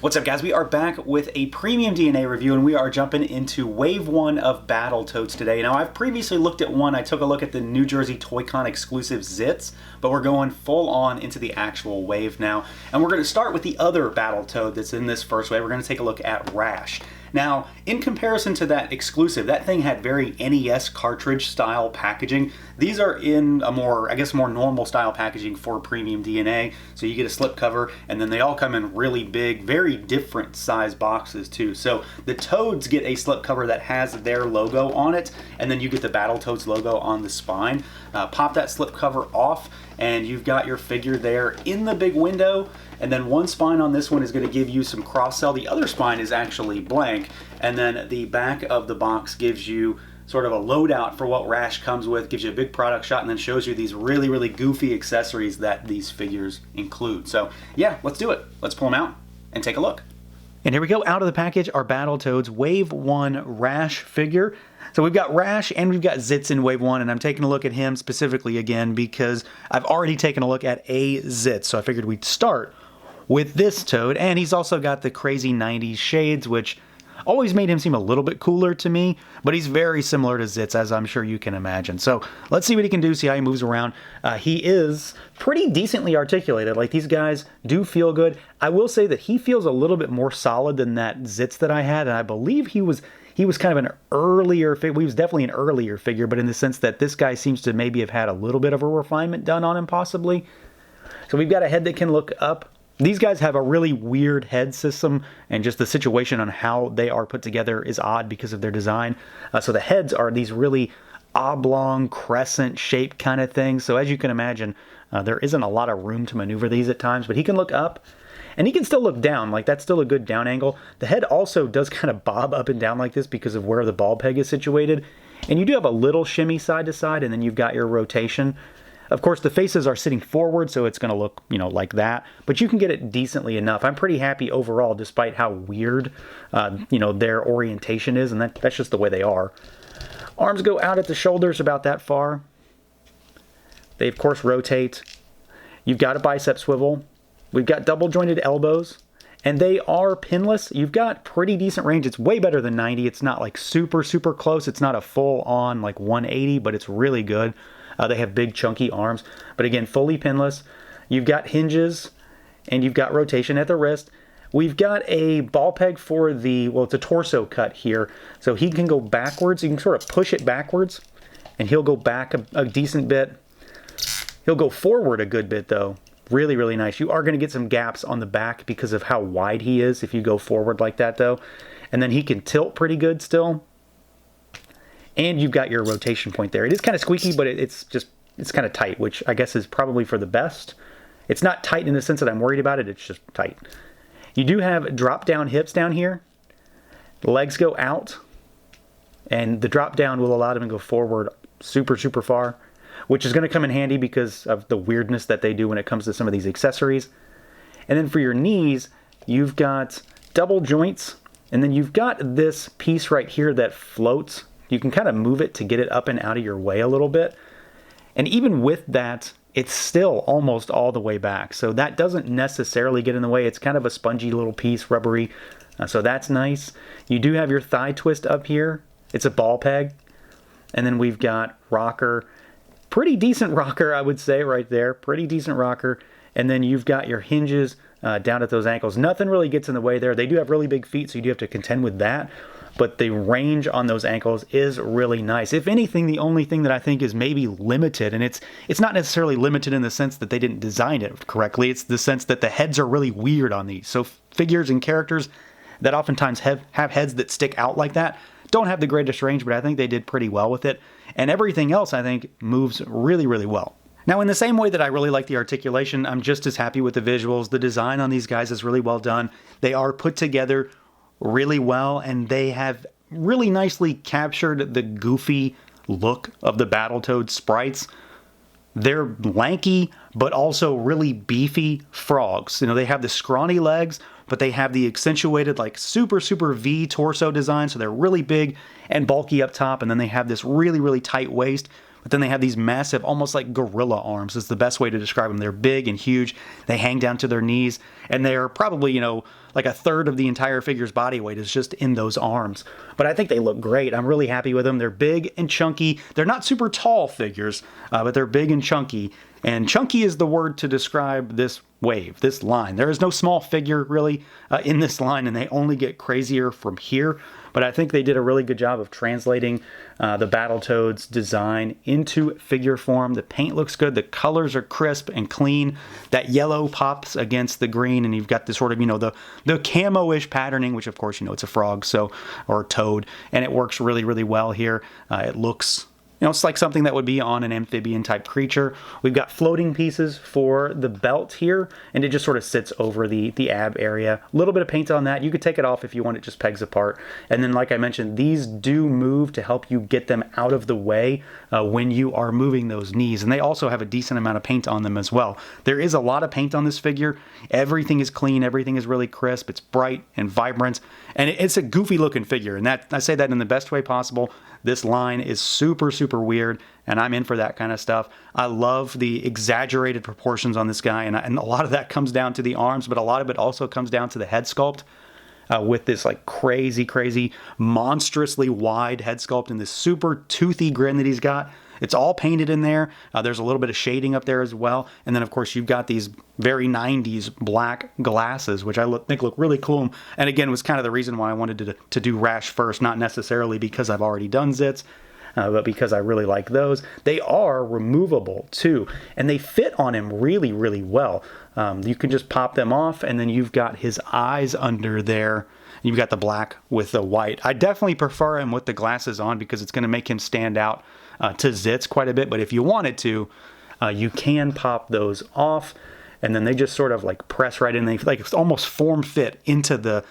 What's up, guys? We are back with a Premium DNA review, and we are jumping into Wave 1 of Battletoads today. Now, I've previously looked at one. I took a look at the New Jersey Toy-Con exclusive Zits, but we're going full on into the actual wave now. And we're going to start with the other Battletoad that's in this first wave. We're going to take a look at RASH. Now, in comparison to that exclusive, that thing had very NES cartridge style packaging. These are in a more, I guess, more normal style packaging for Premium DNA. So you get a slipcover, and then they all come in really big, very different size boxes too. So the Toads get a slipcover that has their logo on it, and then you get the Battletoads logo on the spine. Pop that slipcover off, and you've got your figure there in the big window. And then one spine on this one is going to give you some cross-sell. The other spine is actually blank. And then the back of the box gives you sort of a loadout for what RASH comes with, gives you a big product shot, and then shows you these really, really goofy accessories that these figures include. So yeah, let's do it. Let's pull them out and take a look. And here we go, out of the package, our Battletoads Wave 1 RASH figure. So we've got RASH and we've got Zits in Wave 1, and I'm taking a look at him specifically again because I've already taken a look at a Zits, so I figured we'd start with this Toad. And he's also got the crazy 90s shades, which always made him seem a little bit cooler to me, but he's very similar to Zits, as I'm sure you can imagine. So let's see what he can do, see how he moves around. He is pretty decently articulated. Like, these guys do feel good. I will say that he feels a little bit more solid than that Zits that I had, and I believe he was kind of an earlier figure. He was definitely an earlier figure, but in the sense that this guy seems to maybe have had a little bit of a refinement done on him, possibly. So we've got a head that can look up. These guys have a really weird head system, and just the situation on how they are put together is odd because of their design. So the heads are these really oblong, crescent shape kind of things. So as you can imagine, there isn't a lot of room to maneuver these at times, but he can look up. And he can still look down, like that's still a good down angle. The head also does kind of bob up and down like this because of where the ball peg is situated. And you do have a little shimmy side to side, and then you've got your rotation. Of course, the faces are sitting forward, so it's going to look, like that. But you can get it decently enough. I'm pretty happy overall, despite how weird, their orientation is, and that's just the way they are. Arms go out at the shoulders about that far. They, of course, rotate. You've got a bicep swivel. We've got double-jointed elbows, and they are pinless. You've got pretty decent range. It's way better than 90. It's not like super, super close. It's not a full-on like 180, but it's really good. They have big, chunky arms, but again, fully pinless. You've got hinges, and you've got rotation at the wrist. We've got a ball peg for it's a torso cut here, so he can go backwards. You can sort of push it backwards, and he'll go back a decent bit. He'll go forward a good bit, though. Really, really nice. You are going to get some gaps on the back because of how wide he is if you go forward like that, though. And then he can tilt pretty good still. And you've got your rotation point there. It is kind of squeaky, but it's kind of tight, which I guess is probably for the best. It's not tight in the sense that I'm worried about it. It's just tight. You do have drop-down hips down here. The legs go out. And the drop-down will allow them to go forward super, super far, which is going to come in handy because of the weirdness that they do when it comes to some of these accessories. And then for your knees, you've got double joints, and then you've got this piece right here that floats. You can kind of move it to get it up and out of your way a little bit. And even with that, it's still almost all the way back. So that doesn't necessarily get in the way. It's kind of a spongy little piece, rubbery. So that's nice. You do have your thigh twist up here. It's a ball peg. And then we've got rocker. Pretty decent rocker, I would say, right there. Pretty decent rocker. And then you've got your hinges down at those ankles. Nothing really gets in the way there. They do have really big feet, so you do have to contend with that. But the range on those ankles is really nice. If anything, the only thing that I think is maybe limited, and it's not necessarily limited in the sense that they didn't design it correctly. It's the sense that the heads are really weird on these. So figures and characters that oftentimes have heads that stick out like that don't have the greatest range, but I think they did pretty well with it. And everything else, I think, moves really, really well. Now, in the same way that I really like the articulation, I'm just as happy with the visuals. The design on these guys is really well done. They are put together really well, and they have really nicely captured the goofy look of the Battletoads sprites. They're lanky, but also really beefy frogs. They have the scrawny legs, but they have the accentuated, like, super, super V torso design, so they're really big and bulky up top, and then they have this really, really tight waist, but then they have these massive, almost like gorilla arms is the best way to describe them. They're big and huge. They hang down to their knees, and they're probably, you know, like a third of the entire figure's body weight is just in those arms. But I think they look great. I'm really happy with them. They're big and chunky. They're not super tall figures, but they're big and chunky. And chunky is the word to describe this wave, this line. There is no small figure really in this line, and they only get crazier from here. But I think they did a really good job of translating the Battletoads design into figure form. The paint looks good. The colors are crisp and clean. That yellow pops against the green, and you've got this sort of, you know, the camo-ish patterning, which of course, you know, it's a frog, so, or a toad, and it works really, really well here. It looks, you know, it's like something that would be on an amphibian type creature. We've got floating pieces for the belt here, and it just sort of sits over the ab area. A little bit of paint on that. You could take it off if you want. It just pegs apart. And then, like I mentioned, these do move to help you get them out of the way when you are moving those knees. And they also have a decent amount of paint on them as well. There is a lot of paint on this figure. Everything is clean. Everything is really crisp. It's bright and vibrant. And it's a goofy looking figure. And that, I say that in the best way possible. This line is super, super weird, and I'm in for that kind of stuff. I love the exaggerated proportions on this guy, and a lot of that comes down to the arms, but a lot of it also comes down to the head sculpt with this like crazy, crazy, monstrously wide head sculpt and this super toothy grin that he's got. It's all painted in there. There's a little bit of shading up there as well. And then, of course, you've got these very 90s black glasses, which I think look really cool. And again, was kind of the reason why I wanted to do RASH first, not necessarily because I've already done Zits, but because I really like those. They are removable, too, and they fit on him really, really well. You can just pop them off, and then you've got his eyes under there. You've got the black with the white. I definitely prefer him with the glasses on because it's going to make him stand out to Zits quite a bit. But if you wanted to, you can pop those off, and then they just sort of like press right in. They like almost form fit into the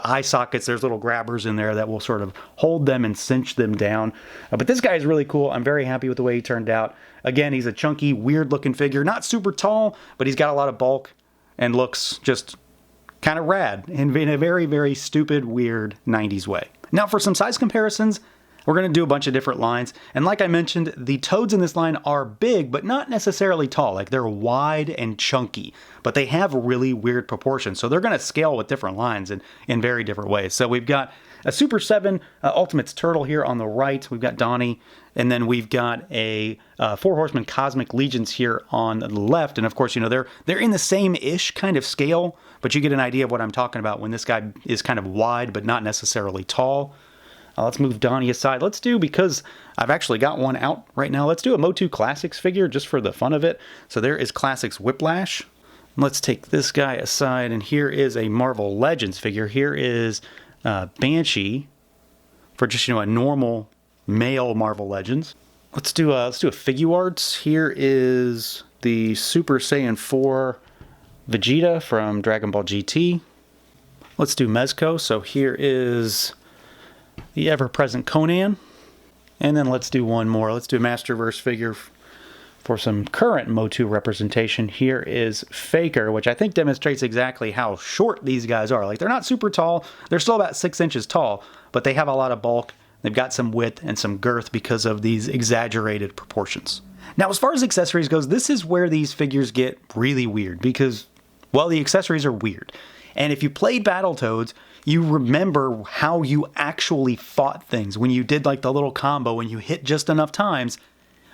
eye sockets. There's little grabbers in there that will sort of hold them and cinch them down. But this guy is really cool. I'm very happy with the way he turned out. Again, he's a chunky, weird looking figure. Not super tall, but he's got a lot of bulk and looks just kind of rad in a very, very stupid, weird 90s way. Now for some size comparisons, we're going to do a bunch of different lines. And like I mentioned, the toads in this line are big, but not necessarily tall. Like they're wide and chunky, but they have really weird proportions. So they're going to scale with different lines in very different ways. So we've got a Super 7 Ultimates Turtle here on the right. We've got Donnie. And then we've got a Four Horsemen Cosmic Legions here on the left. And of course, you know, they're in the same-ish kind of scale, but you get an idea of what I'm talking about when this guy is kind of wide, but not necessarily tall. Let's move Donnie aside. Let's do, because I've actually got one out right now, let's do a Motu Classics figure just for the fun of it. So there is Classics Whiplash. Let's take this guy aside, and here is a Marvel Legends figure. Here is Banshee for just, you know, a normal male Marvel Legends. Let's do a Figuarts. Here is the Super Saiyan 4 Vegeta from Dragon Ball GT. Let's do Mezco. So here is the ever-present Conan. And then let's do one more. Let's do a Masterverse figure for some current Motu representation. Here is Faker, which I think demonstrates exactly how short these guys are. Like, they're not super tall. They're still about 6 inches tall, but they have a lot of bulk. They've got some width and some girth because of these exaggerated proportions. Now, as far as accessories goes, this is where these figures get really weird because, well, the accessories are weird. And if you played Battletoads, you remember how you actually fought things. When you did like the little combo, when you hit just enough times,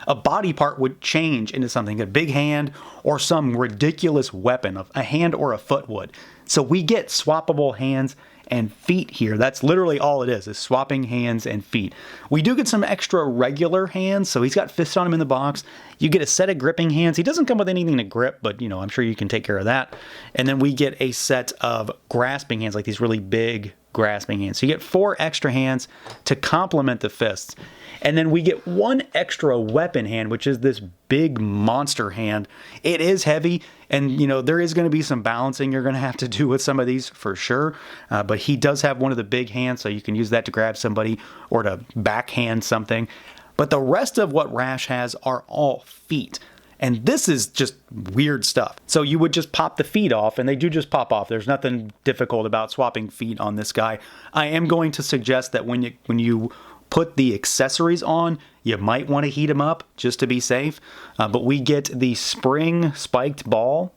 a body part would change into something, a big hand or some ridiculous weapon, a hand or a foot would. So we get swappable hands and feet here. That's literally all it is swapping hands and feet. We do get some extra regular hands, so he's got fists on him in the box. You get a set of gripping hands. He doesn't come with anything to grip, but you know, I'm sure you can take care of that. And then we get a set of grasping hands, like these really big grasping hands. So you get 4 extra hands to complement the fists. And then we get 1 extra weapon hand, which is this big monster hand. It is heavy, and you know, there is going to be some balancing you're going to have to do with some of these for sure. But he does have one of the big hands, so you can use that to grab somebody or to backhand something. But the rest of what RASH has are all feet. And this is just weird stuff. So you would just pop the feet off, and they do just pop off. There's nothing difficult about swapping feet on this guy. I am going to suggest that when you put the accessories on, you might want to heat them up just to be safe. But we get the spring spiked ball.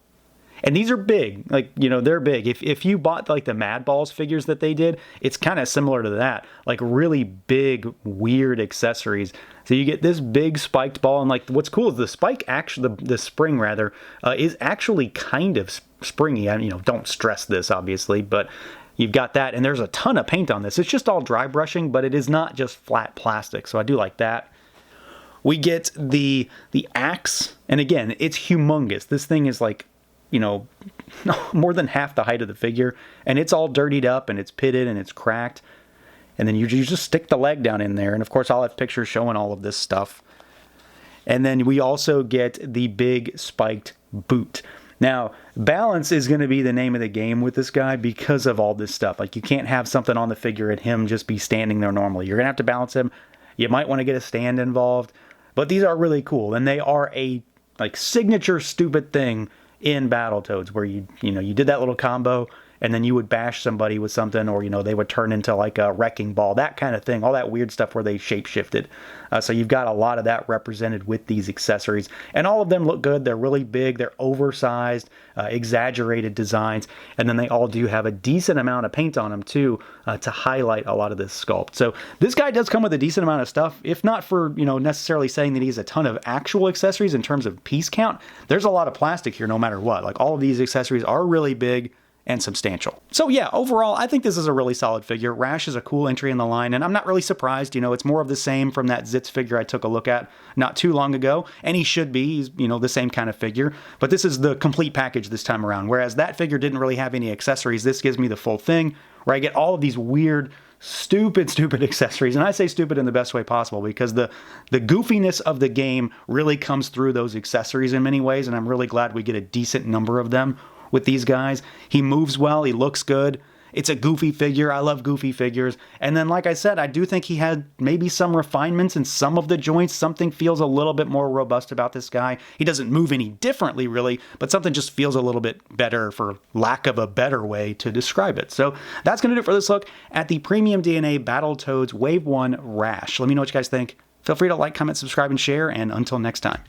And these are big, like, you know, they're big. If you bought like the Mad Balls figures that they did, it's kind of similar to that, like really big, weird accessories. So you get this big spiked ball, and like what's cool is the spike, actually, the spring rather, is actually kind of springy. You know, don't stress this obviously, but you've got that, and there's a ton of paint on this. It's just all dry brushing, but it is not just flat plastic, so I do like that. We get the axe, and again, it's humongous. This thing is like, you know, more than half the height of the figure, and it's all dirtied up and it's pitted and it's cracked. And then you just stick the leg down in there, and of course I'll have pictures showing all of this stuff. And then we also get the big spiked boot. Now, balance is going to be the name of the game with this guy because of all this stuff. Like, you can't have something on the figure and him just be standing there normally. You're going to have to balance him. You might want to get a stand involved, but these are really cool, and they are a like signature stupid thing in Battletoads, where you did that little combo and then you would bash somebody with something, or, you know, they would turn into like a wrecking ball, that kind of thing, all that weird stuff where they shape-shifted. So you've got a lot of that represented with these accessories, and all of them look good. They're really big, they're oversized, exaggerated designs, and then they all do have a decent amount of paint on them too, to highlight a lot of this sculpt. So this guy does come with a decent amount of stuff, if not for, you know, necessarily saying that he has a ton of actual accessories in terms of piece count. There's a lot of plastic here no matter what. Like, all of these accessories are really big and substantial. So yeah, overall, I think this is a really solid figure. RASH is a cool entry in the line, and I'm not really surprised. You know, it's more of the same from that Zitz figure I took a look at not too long ago, and he should be. He's, you know, the same kind of figure, but this is the complete package this time around. Whereas that figure didn't really have any accessories, this gives me the full thing, where I get all of these weird, stupid accessories. And I say stupid in the best way possible, because the goofiness of the game really comes through those accessories in many ways, and I'm really glad we get a decent number of them with these guys. He moves well, he looks good. It's a goofy figure. I love goofy figures. And then, like I said, I do think he had maybe some refinements in some of the joints. Something feels a little bit more robust about this guy. He doesn't move any differently, really, but something just feels a little bit better, for lack of a better way to describe it. So that's going to do it for this look at the PremiumDNA Battletoads Wave 1 RASH. Let me know what you guys think. Feel free to like, comment, subscribe, and share, and until next time.